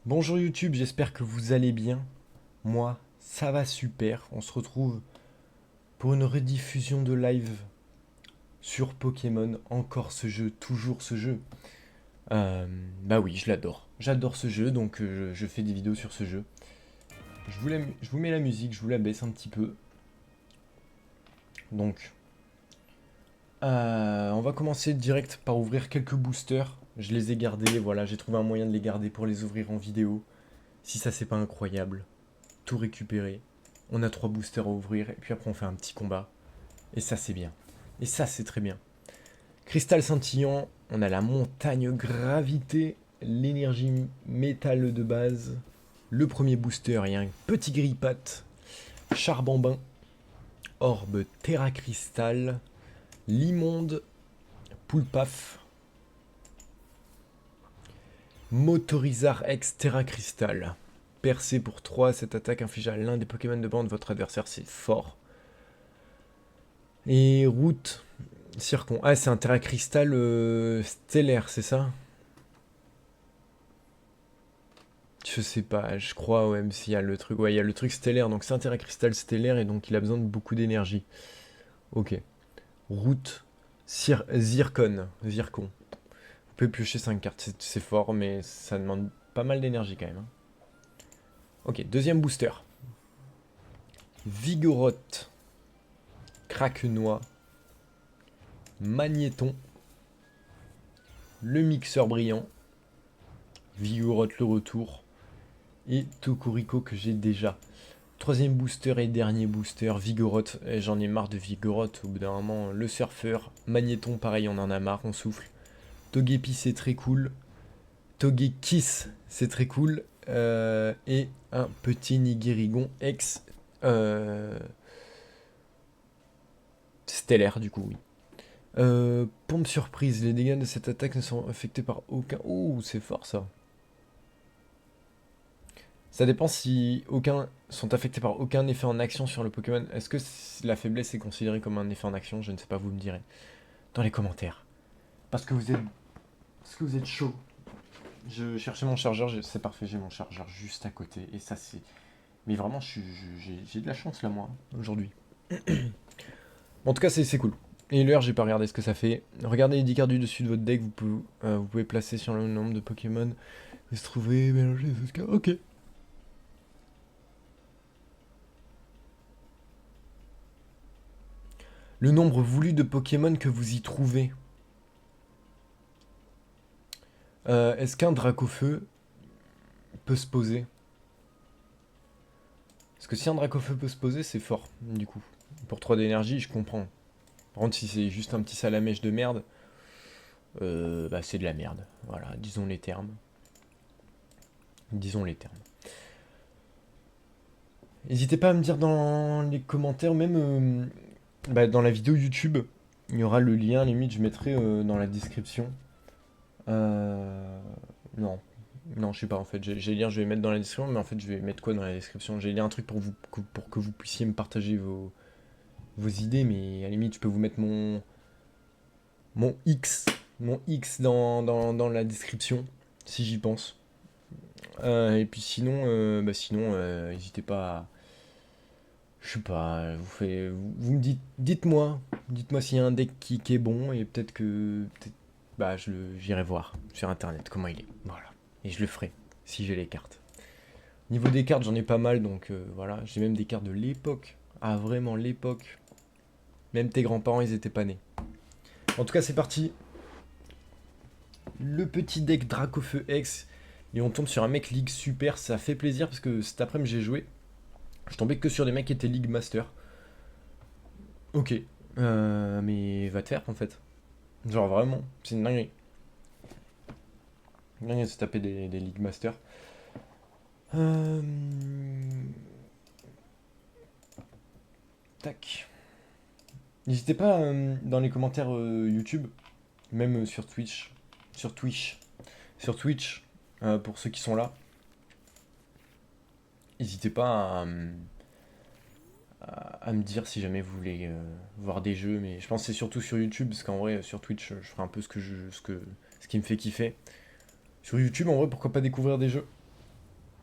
Bonjour YouTube, j'espère que vous allez bien. Moi, ça va super. On se retrouve pour une rediffusion de live sur Pokémon. Encore ce jeu, toujours ce jeu. Bah oui, je l'adore. J'adore ce jeu, donc je fais des vidéos sur ce jeu. Je vous mets la musique, je vous la baisse un petit peu. Donc, on va commencer direct par ouvrir quelques boosters. Je les ai gardés, voilà, j'ai trouvé un moyen de les garder pour les ouvrir en vidéo. Si ça c'est pas incroyable. Tout récupérer. On a 3 boosters à ouvrir et puis après on fait un petit combat. Et ça c'est bien. Et ça c'est très bien. Cristal scintillant, on a la montagne gravité, l'énergie métal de base, le premier booster et un petit grippat, charbambin, orbe terra cristal, l'immonde, poulpaf, motorizar ex terra cristal. Percé pour 3, cette attaque inflige à l'un des Pokémon de bande de votre adversaire, c'est fort. Et route Circon. Ah, c'est un terra cristal stellaire, c'est ça? Je sais pas, je crois, ouais, même s'il y a le truc. Ouais, il y a le truc stellaire, donc c'est un terra cristal stellaire et donc il a besoin de beaucoup d'énergie. Ok. Route Zircon. Zircon. Vous pouvez piocher 5 cartes, c'est fort, mais ça demande pas mal d'énergie quand même, hein. Ok, deuxième booster. Vigoroth. Craquenois. Magnéton. Le mixeur brillant. Vigoroth le retour. Et Tokurico que j'ai déjà. Troisième booster et dernier booster, Vigoroth. J'en ai marre de Vigoroth. Au bout d'un moment, le surfeur. Magnéton, pareil, on en a marre, on souffle. Togepi, c'est très cool. Togekiss, c'est très cool. Et un petit Nigirigon ex stellaire, du coup, oui. Pompe surprise. Les dégâts de cette attaque ne sont affectés par aucun. Ouh, c'est fort ça. Ça dépend si aucun sont affectés par aucun effet en action sur le Pokémon. Est-ce que la faiblesse est considérée comme un effet en action? Je ne sais pas, vous me direz dans les commentaires. Parce que vous êtes chaud. Je cherchais mon chargeur, c'est parfait, j'ai mon chargeur juste à côté. Et ça c'est... Mais vraiment, j'ai de la chance là, moi, aujourd'hui. Bon, en tout cas, c'est cool. Et l'heure, j'ai pas regardé ce que ça fait. Regardez les 10 cartes du dessus de votre deck, vous pouvez placer sur le nombre de Pokémon. Vous se trouvez, mélanger les cartes. Ok. Le nombre voulu de Pokémon que vous y trouvez. Est-ce qu'un Dracofeu peut se poser? Parce que si un Dracofeu peut se poser, c'est fort, du coup. Pour 3 d'énergie, je comprends. Par contre, si c'est juste un petit salamèche de merde, bah c'est de la merde. Voilà, disons les termes. Disons les termes. N'hésitez pas à me dire dans les commentaires, même bah, dans la vidéo YouTube, il y aura le lien, limite je mettrai dans la description. Non, non, je sais pas en fait. J'ai lire, je vais mettre dans la description, mais en fait, je vais mettre quoi dans la description? J'ai lire un truc pour vous, pour que vous puissiez me partager vos idées, mais à la limite, je peux vous mettre mon X, mon X dans la description, si j'y pense. Et puis sinon, n'hésitez pas à, je sais pas, vous me dites-moi s'il y a un deck qui est bon, et bah, j'irai voir sur internet comment il est. Voilà. Et je le ferai, si j'ai les cartes. Niveau des cartes, j'en ai pas mal, donc voilà. J'ai même des cartes de l'époque. Ah, vraiment, l'époque. Même tes grands-parents, ils étaient pas nés. En tout cas, c'est parti. Le petit deck Dracofeu X. Et on tombe sur un mec League Super. Ça fait plaisir parce que cet après-midi, j'ai joué. Je tombais que sur des mecs qui étaient League Master. Ok. Mais va te faire, en fait. Genre, vraiment, c'est une dinguerie. Une dinguerie de se taper des League Master. Euh... Tac. N'hésitez pas dans les commentaires YouTube, même sur Twitch, sur Twitch, pour ceux qui sont là. N'hésitez pas à me dire si jamais vous voulez voir des jeux, mais je pense que c'est surtout sur YouTube, parce qu'en vrai, sur Twitch, je ferai un peu ce qui me fait kiffer. Sur YouTube, en vrai, pourquoi pas découvrir des jeux?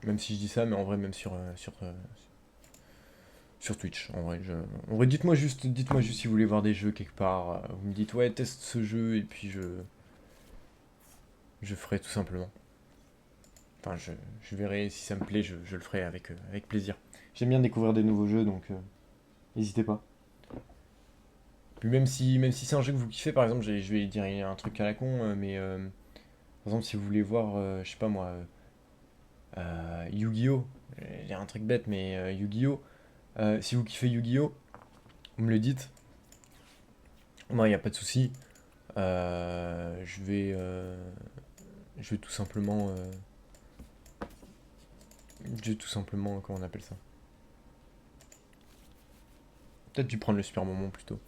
Même si je dis ça, mais en vrai, même sur Twitch. En vrai, dites-moi juste si vous voulez voir des jeux quelque part. Vous me dites, ouais, teste ce jeu, et puis je ferai tout simplement. Enfin, je verrai si ça me plaît, je le ferai avec plaisir. J'aime bien découvrir des nouveaux jeux, donc n'hésitez pas. Puis même si c'est un jeu que vous kiffez, par exemple, je vais dire un truc à la con, mais par exemple, si vous voulez voir, je sais pas moi, Yu-Gi-Oh! Il y a un truc bête, mais Yu-Gi-Oh! Si vous kiffez Yu-Gi-Oh! Vous me le dites. Moi, il n'y a pas de souci. Je vais tout simplement. Je vais tout simplement. Comment on appelle ça? Peut-être dû prendre le super moment plutôt.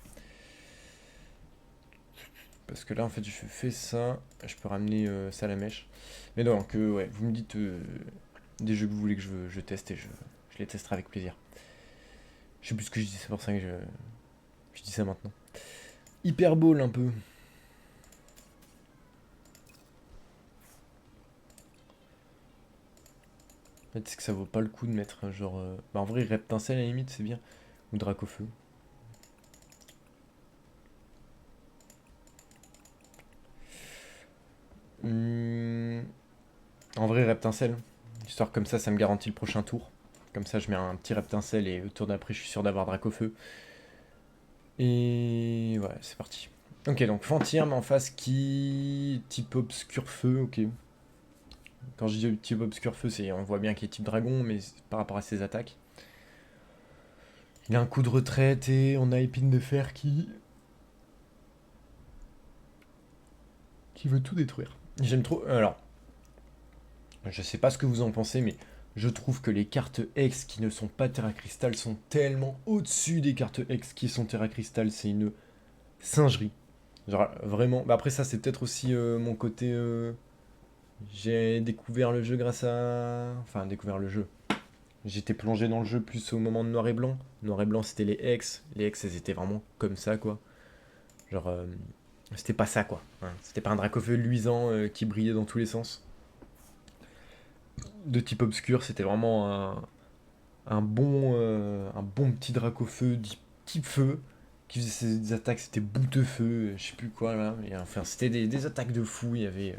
Parce que là, en fait, je fais ça. Je peux ramener ça à la mèche. Mais non, ouais, vous me dites des jeux que vous voulez que je teste et je les testerai avec plaisir. Je sais plus ce que je dis, c'est pour ça que je dis ça maintenant. Hyperbole un peu. En fait, est-ce que ça vaut pas le coup de mettre un genre. Bah, en vrai, Reptincelle à la limite, c'est bien. Ou Dracofeu. Hmm, En vrai, Reptincelle. Histoire comme ça me garantit le prochain tour. Comme ça, je mets un petit Reptincelle et au tour d'après, je suis sûr d'avoir Dracofeu. Et ouais, c'est parti. Ok, donc Fantirme en face qui. Type obscur feu, ok. Quand je dis type obscur feu, c'est on voit bien qu'il est type dragon, mais par rapport à ses attaques. Il a un coup de retraite et on a Épine de Fer qui veut tout détruire. J'aime trop. Alors, je sais pas ce que vous en pensez, mais je trouve que les cartes X qui ne sont pas Terra Crystal sont tellement au-dessus des cartes X qui sont Terra Crystal. C'est une singerie. Genre, vraiment. Bah après, ça, c'est peut-être aussi mon côté. J'ai découvert le jeu grâce à. Enfin, découvert le jeu. J'étais plongé dans le jeu plus au moment de Noir et Blanc. Noir et Blanc, c'était les X. Les X, elles étaient vraiment comme ça, quoi. Genre, c'était pas ça, quoi. Hein. C'était pas un Dracofeu luisant qui brillait dans tous les sens. De type obscur, c'était vraiment un bon petit Dracofeu type feu qui faisait ses attaques, c'était bout de feu, je sais plus quoi là. Mais, enfin, c'était des attaques de fou. Il y avait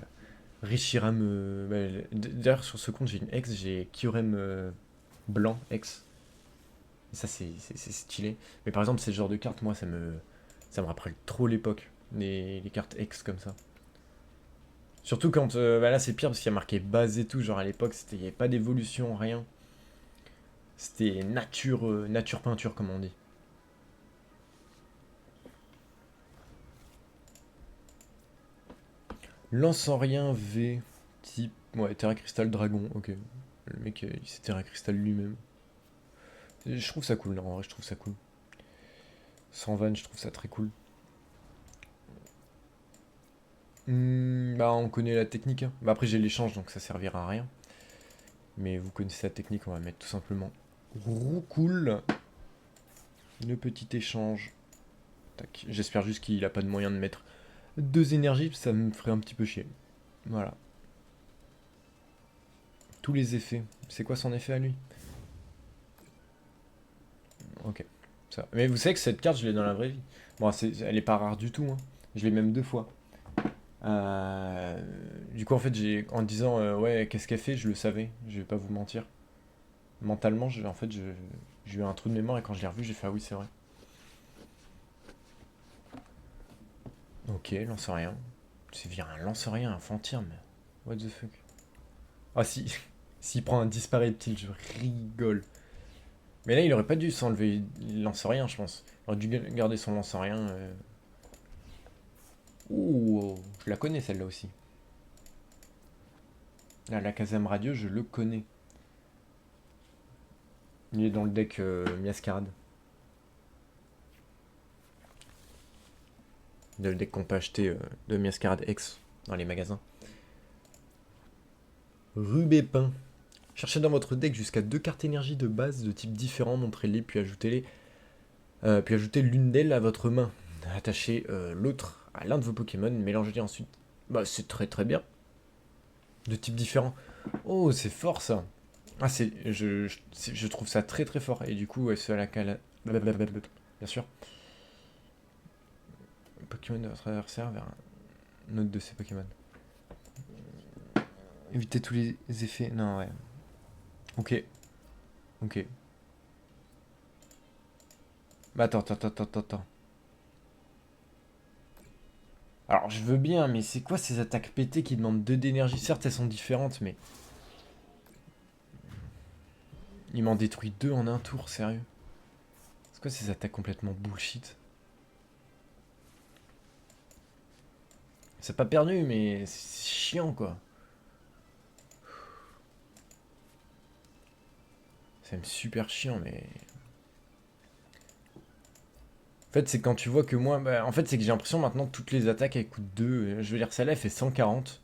Reshiram. D'ailleurs, sur ce compte, j'ai une ex, j'ai Kyurem blanc ex. Et ça, c'est stylé. Mais par exemple, ces genres de cartes, moi, ça me rappelle trop l'époque. Les cartes ex comme ça. Surtout quand. Bah là, c'est pire parce qu'il y a marqué base et tout. Genre à l'époque, il n'y avait pas d'évolution, rien. C'était nature peinture, comme on dit. Lance-en-rien V. Type. Ouais, Terra Crystal Dragon, ok. Le mec, il s'est Terra Crystal lui-même. Je trouve ça cool, non, en vrai, je trouve ça cool. Sans van, je trouve ça très cool. Bah, on connaît la technique. Hein. Bah, après, j'ai l'échange, donc ça servira à rien. Mais vous connaissez la technique, on va mettre tout simplement roue cool. Le petit échange. Tac. J'espère juste qu'il a pas de moyen de mettre deux énergies, ça me ferait un petit peu chier. Voilà. Tous les effets. C'est quoi son effet à lui? Ok. Ça. Mais vous savez que cette carte, je l'ai dans la vraie vie. Bon, elle est pas rare du tout. Hein. Je l'ai même deux fois. Du coup, en fait, en disant ouais, qu'est-ce qu'elle fait, je le savais. Je vais pas vous mentir. Mentalement, en fait, j'ai eu un trou de mémoire et quand je l'ai revu, j'ai fait ah oui, c'est vrai. Ok, lance rien. C'est bien un lance rien, un fantôme. What the fuck. Ah si, s'il prend un disparaît-il, je rigole. Mais là, il aurait pas dû s'enlever. Il lance rien, je pense. Il aurait dû garder son lance rien. Ouh, je la connais celle-là aussi. Là, la Kazam Radio, je le connais. Il est dans le deck Miascarade. Le deck qu'on peut acheter de Miascarade X dans les magasins. Rubé Peint. Cherchez dans votre deck jusqu'à 2 cartes énergie de base de type différent, montrez-les, puis ajoutez-les. Puis ajoutez l'une d'elles à votre main. Attachez l'autre à l'un de vos Pokémon, mélangez-les ensuite. Bah, c'est très très bien. De type différent. Oh, c'est fort ça. Ah, je trouve ça très très fort. Et du coup, ouais, c'est à la cale. Blablabla. Bien sûr. Pokémon de votre adversaire vers un autre de ses Pokémon. Éviter tous les effets. Non, ouais. Ok. Ok. Bah attends. Alors, je veux bien, mais c'est quoi ces attaques pétées qui demandent 2 d'énergie? Certes, elles sont différentes, mais... Il m'en détruit 2 en un tour, sérieux. C'est quoi ces attaques complètement bullshit? C'est pas perdu, mais c'est chiant, quoi. C'est même super chiant, mais... En fait, c'est quand tu vois que moi... Bah, en fait, c'est que j'ai l'impression maintenant que toutes les attaques, elles coûtent 2. Je veux dire, celle-là, elle fait 140.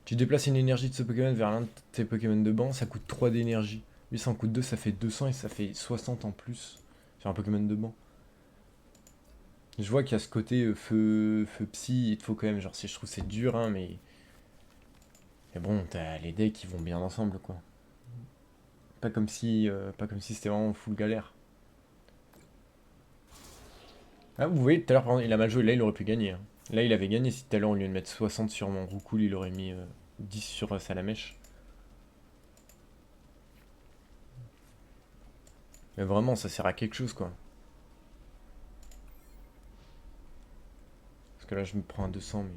Tu déplaces une énergie de ce Pokémon vers l'un de tes Pokémon de banc, ça coûte 3 d'énergie. Lui, ça en coûte 2, ça fait 200 et ça fait 60 en plus. Sur un Pokémon de banc. Je vois qu'il y a ce côté feu psy, il te faut quand même, genre, si je trouve c'est dur, hein, mais... Mais bon, t'as les decks qui vont bien ensemble, quoi. Pas comme si c'était vraiment full galère. Ah, vous voyez, tout à l'heure, par exemple, il a mal joué, là, il aurait pu gagner, hein. Là, il avait gagné si tout à l'heure, au lieu de mettre 60 sur mon Roucoule, il aurait mis 10 sur Salamèche. Mais vraiment, ça sert à quelque chose, quoi. Parce que là, je me prends un 200, mais...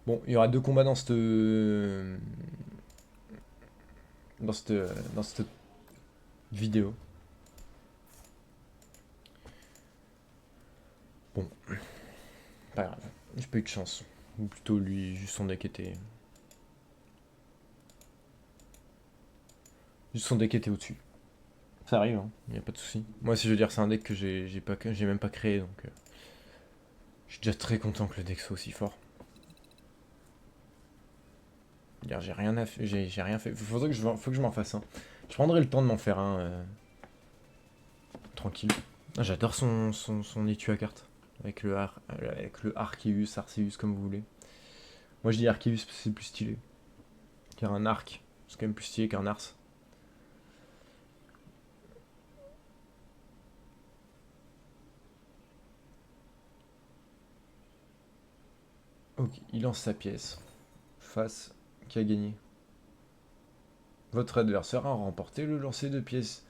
Bon, il y aura 2 combats dans cette... Dans cette... Dans cette vidéo. Bon, pas grave. J'ai pas eu de chance. Ou plutôt, lui, juste son deck était... Juste son deck était au-dessus. Ça arrive, hein. Y a pas de souci. Moi, si je veux dire, c'est un deck que j'ai même pas créé, donc... je suis déjà très content que le deck soit aussi fort. J'ai rien à j'ai rien fait. Faut que je m'en fasse un. Je prendrai le temps de m'en faire un tranquille. Ah, j'adore son étui à cartes. Avec le Arceus, Arceus comme vous voulez. Moi je dis Arceus parce que c'est plus stylé. Car un arc, c'est quand même plus stylé qu'un Ars. Ok, il lance sa pièce. Face, qui a gagné? Votre adversaire a remporté le lancer de pièces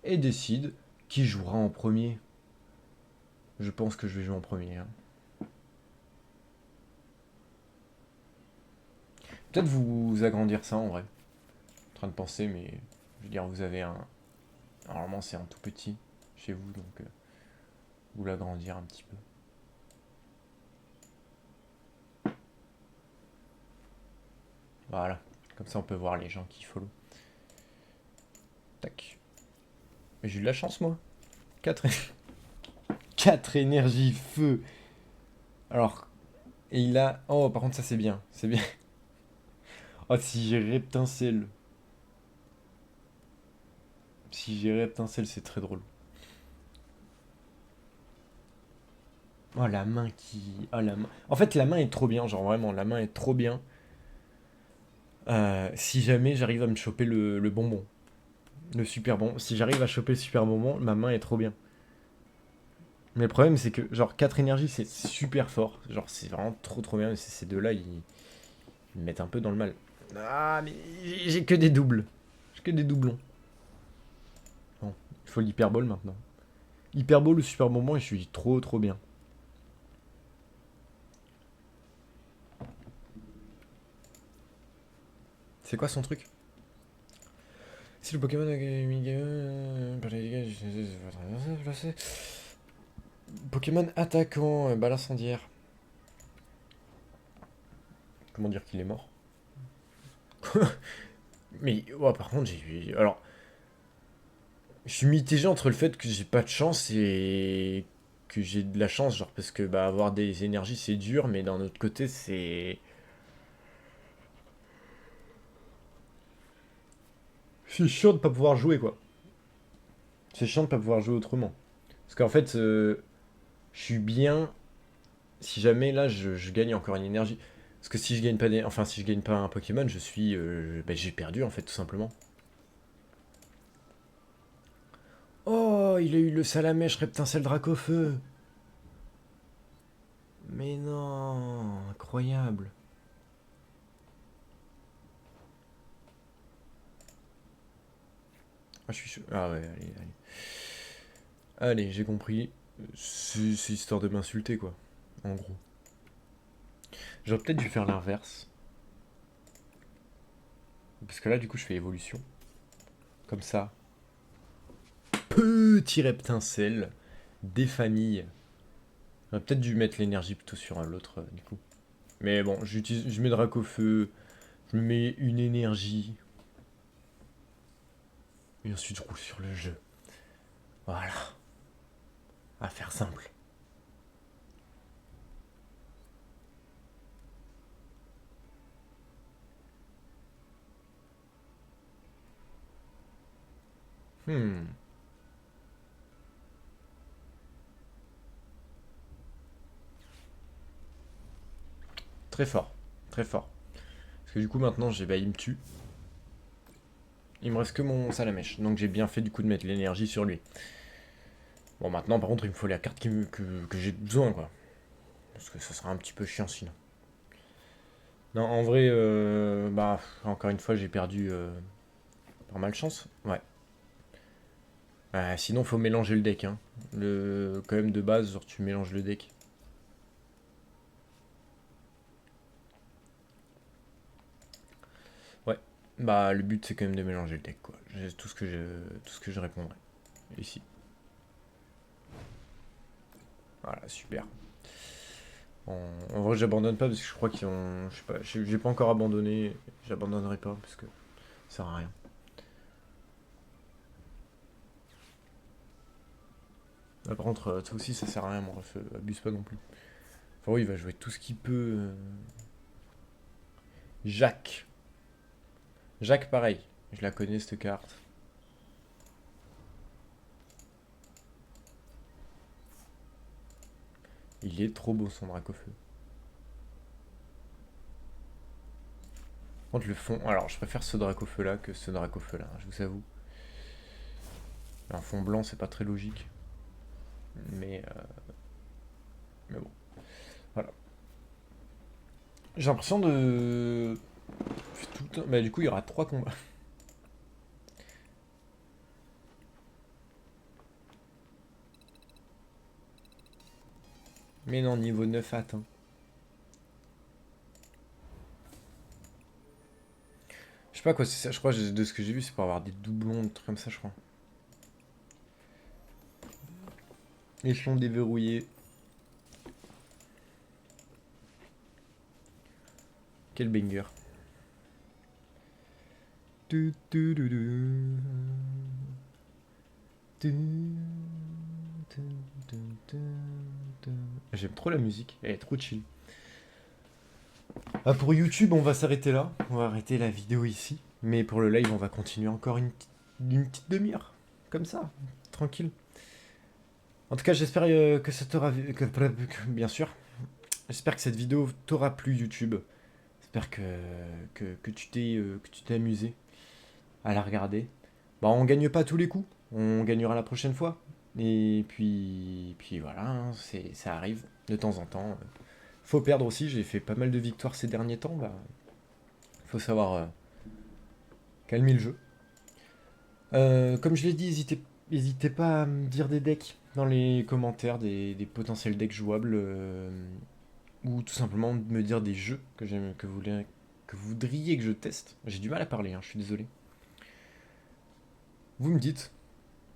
et décide qui jouera en premier. Je pense que je vais jouer en premier, hein. Peut-être vous agrandir ça en vrai. En train de penser, mais je veux dire, vous avez un. Normalement, c'est un tout petit chez vous, donc vous l'agrandir un petit peu. Voilà. Comme ça, on peut voir les gens qui follow. Tac. Mais j'ai eu de la chance, moi. 4 4 énergies feu. Alors, et il a. Oh, par contre, ça c'est bien. C'est bien. Oh, si j'ai Reptincelle. Si j'ai Reptincelle, c'est très drôle. Oh, la main qui. Oh, la main. En fait, la main est trop bien. Genre, vraiment, la main est trop bien. Si jamais j'arrive à me choper le bonbon. Le super bon. Si j'arrive à choper le super bonbon, ma main est trop bien. Mais le problème, c'est que, genre, 4 énergies, c'est super fort. Genre, c'est vraiment trop trop bien. Ces deux-là, ils me mettent un peu dans le mal. Ah, mais j'ai que des doubles. J'ai que des doublons. Bon, il faut l'hyperbole maintenant. Hyperbole ou super bonbon, et je suis trop trop bien. C'est quoi son truc? Si le Pokémon a par les dégâts, votre adversaire placé. Pokémon attaquant, balle incendiaire. Comment dire qu'il est mort? Mais, ouais, par contre, j'ai. Alors, je suis mitigé entre le fait que j'ai pas de chance et que j'ai de la chance, genre, parce que bah, avoir des énergies c'est dur, mais d'un autre côté, c'est chiant de pas pouvoir jouer, quoi. C'est chiant de pas pouvoir jouer autrement. Parce qu'en fait, je suis bien si jamais là je gagne encore une énergie. Parce que si je gagne pas enfin si je gagne pas un Pokémon, je suis bah, j'ai perdu en fait tout simplement. il a eu le salamèche reptincelle dracofeu. Mais non, incroyable. Ah, je suis chaud. Ah ouais, allez, allez. Allez, j'ai compris. C'est histoire de m'insulter, quoi. En gros. J'aurais peut-être dû faire l'inverse. Parce que là, du coup, je fais évolution. Comme ça. Petit reptincelle. Des familles. J'aurais peut-être dû mettre l'énergie plutôt sur l'autre, du coup. Mais bon, je mets Dracofeu. Je me mets une énergie. Et ensuite, je roule sur le jeu. Voilà. À faire simple. Hmm. Très fort. Très fort. Parce que du coup, maintenant, il me tue. Il me reste que mon salamèche. Donc j'ai bien fait du coup de mettre l'énergie sur lui. Bon, maintenant, par contre, il me faut la carte que j'ai besoin, quoi. Parce que ça sera un petit peu chiant sinon. Non, en vrai, bah, encore une fois, j'ai perdu par malchance. Ouais. Sinon, faut mélanger le deck, hein. Quand même, de base, genre, tu mélanges le deck. Ouais. Bah, le but, c'est quand même de mélanger le deck, quoi. C'est tout ce que je répondrai. Ici. Voilà, super. En vrai, j'abandonne pas parce que je crois qu'ils ont. Je sais pas, j'ai pas encore abandonné. J'abandonnerai pas parce que ça sert à rien. Là, par contre, toi aussi, ça sert à rien, mon ref. Abuse pas non plus. Enfin, oui, il va jouer tout ce qu'il peut. Jacques. Jacques, pareil. Je la connais, cette carte. Il est trop beau, son Dracofeu. Par contre, le fond. Alors, je préfère ce Dracofeu là que ce Dracofeu là, je vous avoue. Un fond blanc, c'est pas très logique. Mais, euh, mais bon. Voilà. J'ai l'impression de. Tout le temps. Bah, du coup, il y aura 3 combats. Mais non, niveau 9 atteint. Je sais pas quoi, c'est ça. Je crois, de ce que j'ai vu, c'est pour avoir des doublons, des trucs comme ça, je crois. Échelon déverrouillé. Quel banger. Tu, tu, tu, tu. Tu, tu, tu, tu. J'aime trop la musique, elle est trop chill. Ah, pour YouTube, on va s'arrêter là. On va arrêter la vidéo ici. Mais pour le live, on va continuer encore une petite demi-heure. Comme ça, tranquille. En tout cas, j'espère que ça t'aura... Bien sûr. J'espère que cette vidéo t'aura plu, YouTube. J'espère que tu t'es amusé à la regarder. Bah, on gagne pas tous les coups. On gagnera la prochaine fois. Et puis voilà, hein, ça arrive de temps en temps. Faut perdre aussi. J'ai fait pas mal de victoires ces derniers temps. Bah, faut savoir calmer le jeu. Comme je l'ai dit, n'hésitez pas à me dire des decks dans les commentaires, des potentiels decks jouables, ou tout simplement de me dire des jeux que vous voudriez que je teste. J'ai du mal à parler, hein, je suis désolé. Vous me dites.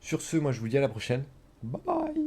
Sur ce, moi je vous dis à la prochaine. Bye bye.